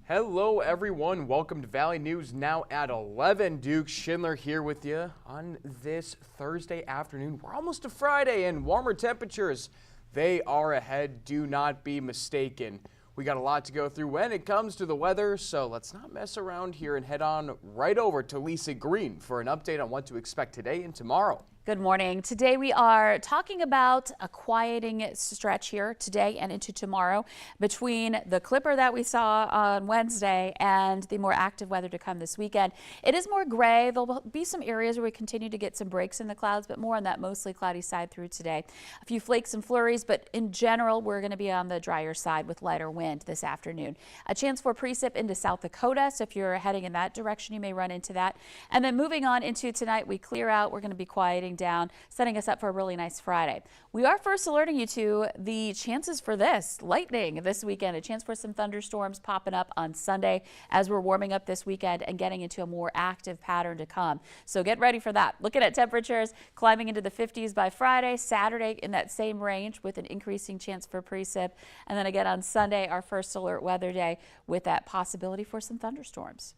Hello everyone, welcome to Valley News now at 11. Duke Schindler here with you on this Thursday afternoon. We're almost to Friday and warmer temperatures, they are ahead, do not be mistaken. We got a lot to go through when it comes to the weather, so let's not mess around here and head on right over to Lisa Green for an update on what to expect today and tomorrow. Good morning. Today we are talking about a quieting stretch here today and into tomorrow between the clipper that we saw on Wednesday and the more active weather to come this weekend. It is more gray. There'll be some areas where we continue to get some breaks in the clouds, but more on that mostly cloudy side through today. A few flakes and flurries, but in general, we're going to be on the drier side with lighter wind this afternoon. A chance for precip into South Dakota, so if you're heading in that direction, you may run into that. And then moving on into tonight, we clear out. We're going to be quieting down, setting us up for a really nice Friday. We are first alerting you to the chances for this lightning this weekend, a chance for some thunderstorms popping up on Sunday as we're warming up this weekend and getting into a more active pattern to come. So get ready for that. Looking at temperatures climbing into the 50s by Friday, Saturday in that same range with an increasing chance for precip. And then again on Sunday, our first alert weather day with that possibility for some thunderstorms.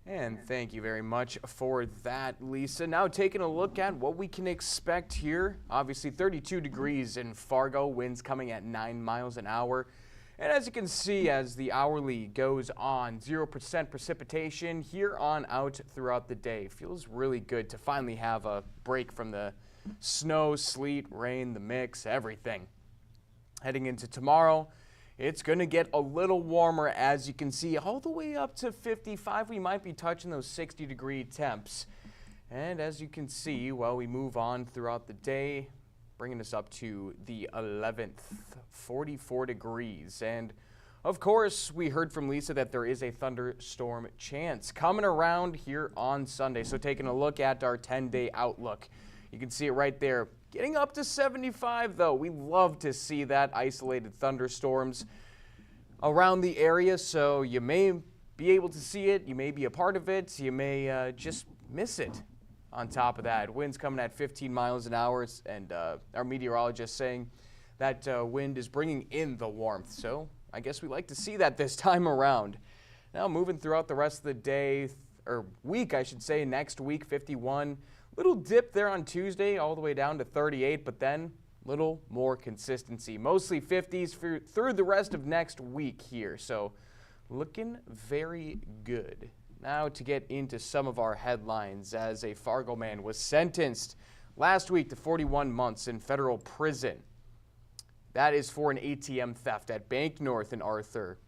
And thank you very much for that, Lisa. Now taking a look at what we can expect here. Obviously 32 degrees in Fargo, winds coming at 9 miles an hour. And as you can see, as the hourly goes on, 0% precipitation here on out throughout the day. Feels really good to finally have a break from the snow, sleet, rain, the mix, everything. Heading into tomorrow, it's going to get a little warmer, as you can see, all the way up to 55. We might be touching those 60-degree temps. And as you can see, while we move on throughout the day, bringing us up to the 11th, 44 degrees. And of course, we heard from Lisa that there is a thunderstorm chance coming around here on Sunday. So taking a look at our 10-day outlook, you can see it right there. Getting up to 75, though. We love to see that isolated thunderstorms around the area, so you may be able to see it, you may be a part of it, you may just miss it. On top of that, winds coming at 15 miles an hour, and our meteorologist saying that wind is bringing in the warmth, so I guess we like to see that this time around. Now moving throughout the rest of the day, or week I should say, next week 51. Little dip there on Tuesday all the way down to 38, but then little more consistency. Mostly 50s through the rest of next week here, so looking very good. Now to get into some of our headlines, as a Fargo man was sentenced last week to 41 months in federal prison. That is for an ATM theft at Banknorth in Arthur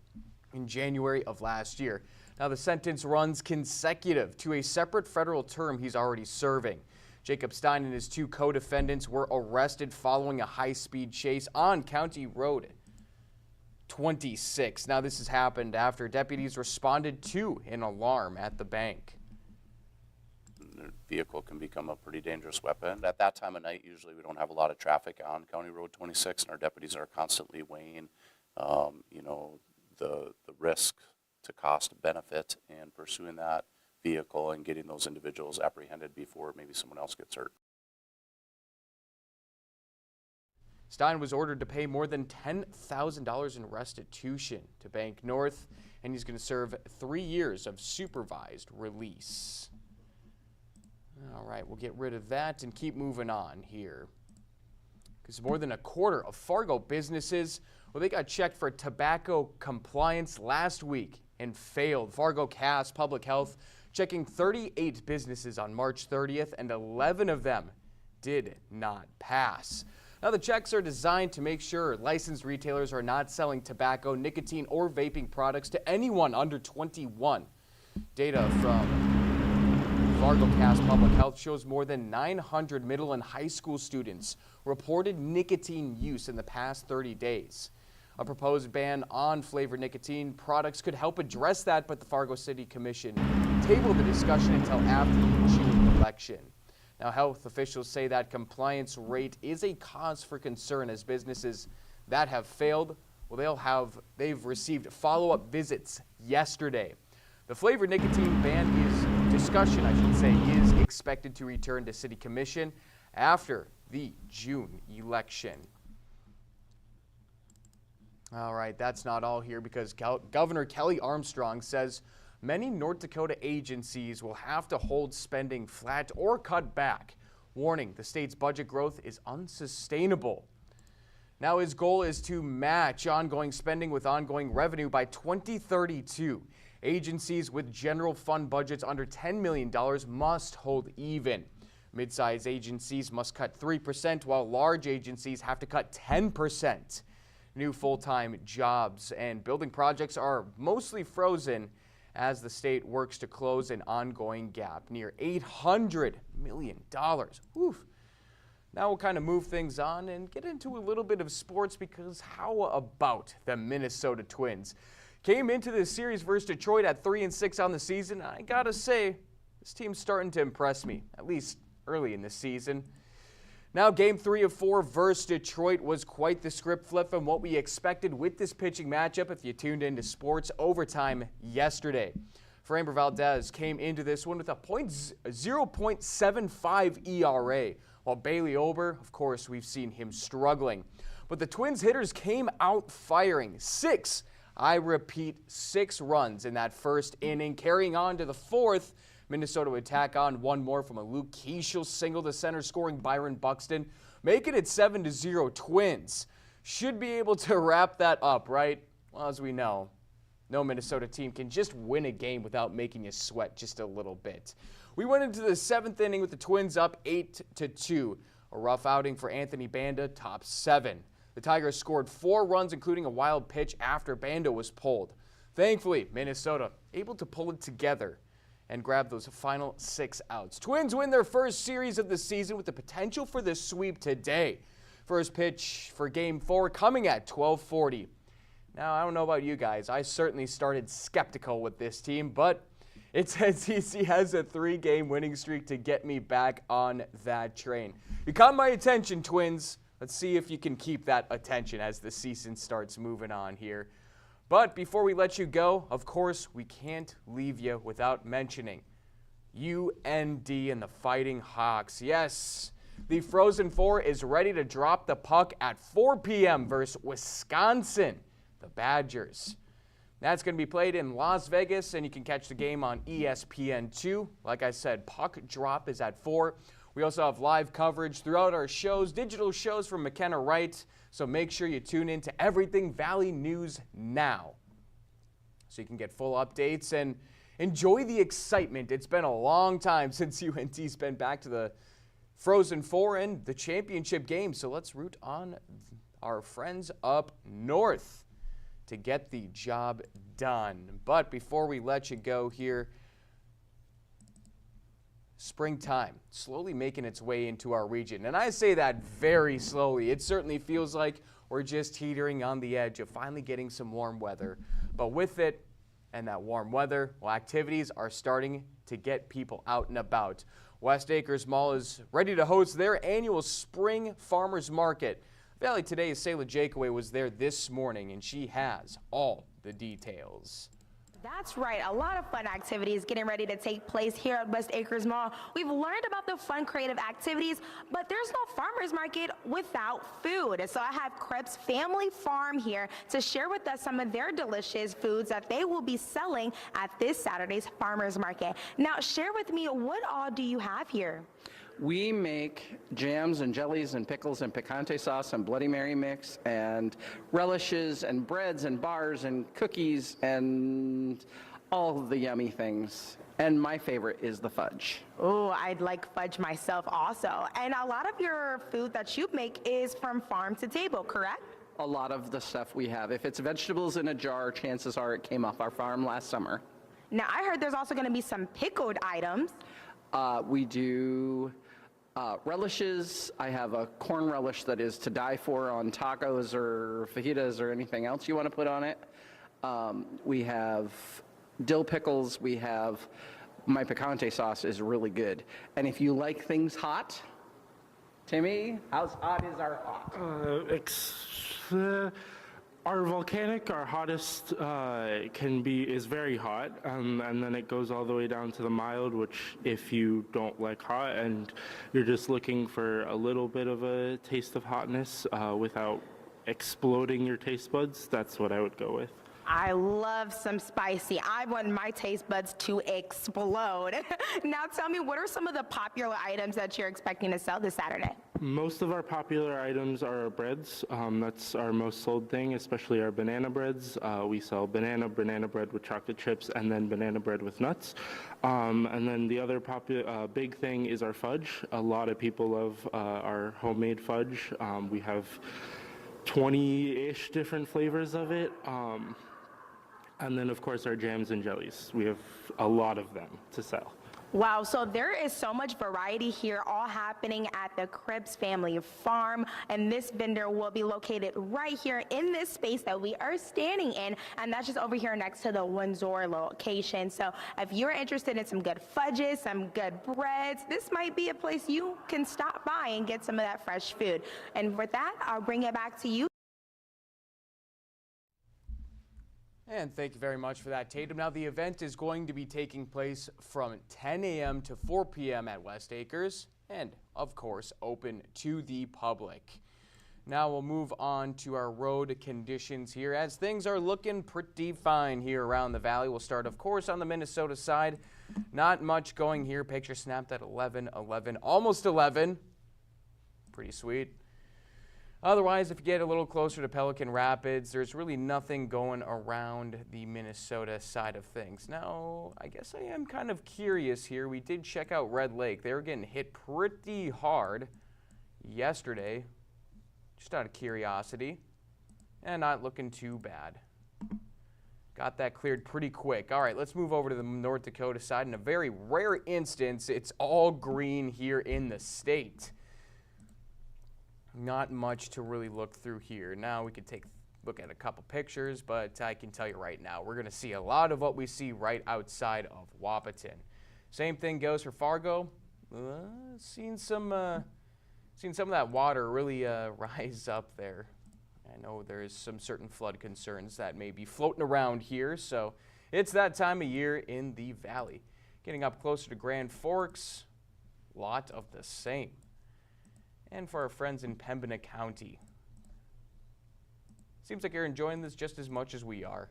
in January of last year. Now the sentence runs consecutive to a separate federal term he's already serving. Jacob Stein and his two co-defendants were arrested following a high-speed chase on County Road 26. Now this has happened after deputies responded to an alarm at the bank. The vehicle can become a pretty dangerous weapon. At that time of night, usually we don't have a lot of traffic on County Road 26, and our deputies are constantly weighing, the risk to cost benefit and pursuing that vehicle and getting those individuals apprehended before maybe someone else gets hurt. Stein was ordered to pay more than $10,000 in restitution to Banknorth, and he's going to serve 3 years of supervised release. All right, we'll get rid of that and keep moving on here. Because more than a quarter of Fargo businesses, well, they got checked for tobacco compliance last week and failed. Fargo Cass Public Health checking 38 businesses on March 30th, and 11 of them did not pass. Now, the checks are designed to make sure licensed retailers are not selling tobacco, nicotine, or vaping products to anyone under 21. Data from Fargo Cass Public Health shows more than 900 middle and high school students reported nicotine use in the past 30 days. A proposed ban on flavored nicotine products could help address that, but the Fargo City Commission tabled the discussion until after the June election. Now, health officials say that compliance rate is a cause for concern, as businesses that have failed, well, they've received follow-up visits yesterday. The flavored nicotine discussion is expected to return to City Commission after the June election. All right, that's not all here because Governor Kelly Armstrong says many North Dakota agencies will have to hold spending flat or cut back, warning the state's budget growth is unsustainable. Now his goal is to match ongoing spending with ongoing revenue by 2032. Agencies with general fund budgets under $10 million must hold even. Mid-size agencies must cut 3%, while large agencies have to cut 10%. New full-time jobs and building projects are mostly frozen as the state works to close an ongoing gap, near $800 million. Oof. Now we'll kind of move things on and get into a little bit of sports, because how about the Minnesota Twins? Came into this series versus Detroit at 3-6 on the season. I gotta say, this team's starting to impress me, at least early in the season. Now, game 3 of 4 versus Detroit was quite the script flip from what we expected with this pitching matchup if you tuned into Sports Overtime yesterday. Framber Valdez came into this one with a 0.75 ERA, while Bailey Ober, of course, we've seen him struggling. But the Twins hitters came out firing. 6 runs in that first inning, carrying on to the fourth. Minnesota would tack on one more from a Luke Keeschel single to center, scoring Byron Buxton, making it 7-0. Twins should be able to wrap that up, right? Well, as we know, no Minnesota team can just win a game without making you sweat just a little bit. We went into the 7th inning with the Twins up 8-2. A rough outing for Anthony Banda, top 7. The Tigers scored 4 runs, including a wild pitch after Banda was pulled. Thankfully, Minnesota able to pull it together and grab those final 6 outs. Twins win their first series of the season with the potential for the sweep today. First pitch for Game 4 coming at 12:40. Now, I don't know about you guys. I certainly started skeptical with this team, but it says he has a 3-game winning streak to get me back on that train. You caught my attention, Twins. Let's see if you can keep that attention as the season starts moving on here. But before we let you go, of course, we can't leave you without mentioning UND and the Fighting Hawks. Yes, the Frozen Four is ready to drop the puck at 4 p.m. versus Wisconsin, the Badgers. That's going to be played in Las Vegas, and you can catch the game on ESPN2. Like I said, puck drop is at 4. We also have live coverage throughout our shows, digital shows from McKenna Wright, so make sure you tune in to Everything Valley News now so you can get full updates and enjoy the excitement. It's been a long time since UNT's been back to the Frozen Four and the championship game, so let's root on our friends up north to get the job done. But before we let you go here, springtime slowly making its way into our region. And I say that very slowly. It certainly feels like we're just teetering on the edge of finally getting some warm weather. But with it and that warm weather, well, activities are starting to get people out and about. West Acres Mall is ready to host their annual Spring Farmers Market. Valley Today's Sayla Jakeway was there this morning, and she has all the details. That's right. A lot of fun activities getting ready to take place here at West Acres Mall. We've learned about the fun creative activities, but there's no farmers market without food. So I have Krebs Family Farm here to share with us some of their delicious foods that they will be selling at this Saturday's farmers market. Now, share with me, what all do you have here? We make jams and jellies and pickles and picante sauce and Bloody Mary mix and relishes and breads and bars and cookies and all of the yummy things. And my favorite is the fudge. Oh, I'd like fudge myself also. And a lot of your food that you make is from farm to table, correct? A lot of the stuff we have. If it's vegetables in a jar, chances are it came off our farm last summer. Now, I heard there's also going to be some pickled items. We do relishes. I have a corn relish that is to die for on tacos or fajitas or anything else you want to put on it. We have dill pickles. We have my picante sauce is really good. And if you like things hot, Timmy, how hot is our hot? Our volcanic, our hottest, is very hot, and then it goes all the way down to the mild, which if you don't like hot and you're just looking for a little bit of a taste of hotness without exploding your taste buds, that's what I would go with. I love some spicy. I want my taste buds to explode. Now tell me, what are some of the popular items that you're expecting to sell this Saturday? Most of our popular items are our breads. That's our most sold thing, especially our banana breads. We sell banana bread with chocolate chips, and then banana bread with nuts. And then the other big thing is our fudge. A lot of people love our homemade fudge. We have 20-ish different flavors of it. And then, of course, our jams and jellies. We have a lot of them to sell. Wow, so there is so much variety here, all happening at the Cripps family farm, and this vendor will be located right here in this space that we are standing in, and that's just over here next to the Windsor location. So if you're interested in some good fudges, some good breads, this might be a place you can stop by and get some of that fresh food. And with that, I'll bring it back to you. And thank you very much for that, Tatum. Now, the event is going to be taking place from 10 a.m. to 4 p.m. at West Acres and, of course, open to the public. Now we'll move on to our road conditions here as things are looking pretty fine here around the valley. We'll start, of course, on the Minnesota side. Not much going here. Picture snapped at 11:11, almost 11. Pretty sweet. Otherwise, if you get a little closer to Pelican Rapids, there's really nothing going around the Minnesota side of things. Now, I guess I am kind of curious here. We did check out Red Lake. They were getting hit pretty hard yesterday, just out of curiosity, and not looking too bad. Got that cleared pretty quick. All right, let's move over to the North Dakota side. In a very rare instance, it's all green here in the state. Not much to really look through here. Now we could take a look at a couple pictures, but I can tell you right now, we're going to see a lot of what we see right outside of Wahpeton. Same thing goes for Fargo. Seen some of that water really rise up there. I know there's some certain flood concerns that may be floating around here, so it's that time of year in the valley. Getting up closer to Grand Forks, lot of the same. And for our friends in Pembina County, seems like you're enjoying this just as much as we are.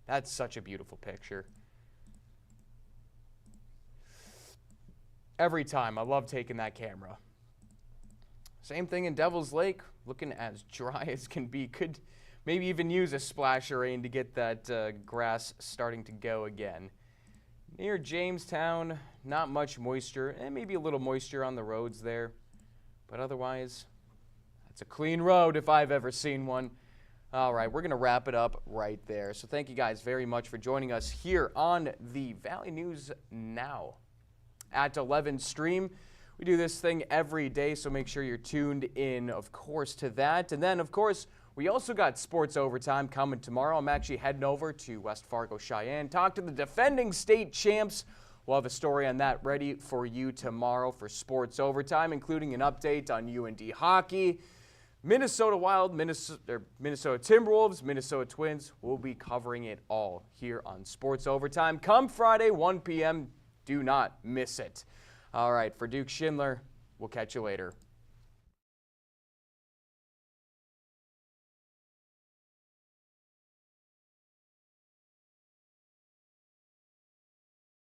That's such a beautiful picture. Every time, I love taking that camera. Same thing in Devil's Lake, looking as dry as can be. Could maybe even use a splash of rain to get that grass starting to go again. Near Jamestown, not much moisture, and maybe a little moisture on the roads there. But otherwise, that's a clean road if I've ever seen one. All right, we're going to wrap it up right there. So thank you guys very much for joining us here on the Valley News Now at 11 stream. We do this thing every day, so make sure you're tuned in, of course, to that. And then, of course, we also got Sports Overtime coming tomorrow. I'm actually heading over to West Fargo, Cheyenne, talk to the defending state champs. We'll have a story on that ready for you tomorrow for Sports Overtime, including an update on UND hockey, Minnesota Wild, Minnesota Timberwolves, Minnesota Twins. We'll be covering it all here on Sports Overtime. Come Friday, 1 p.m. Do not miss it. All right, for Duke Schindler, we'll catch you later.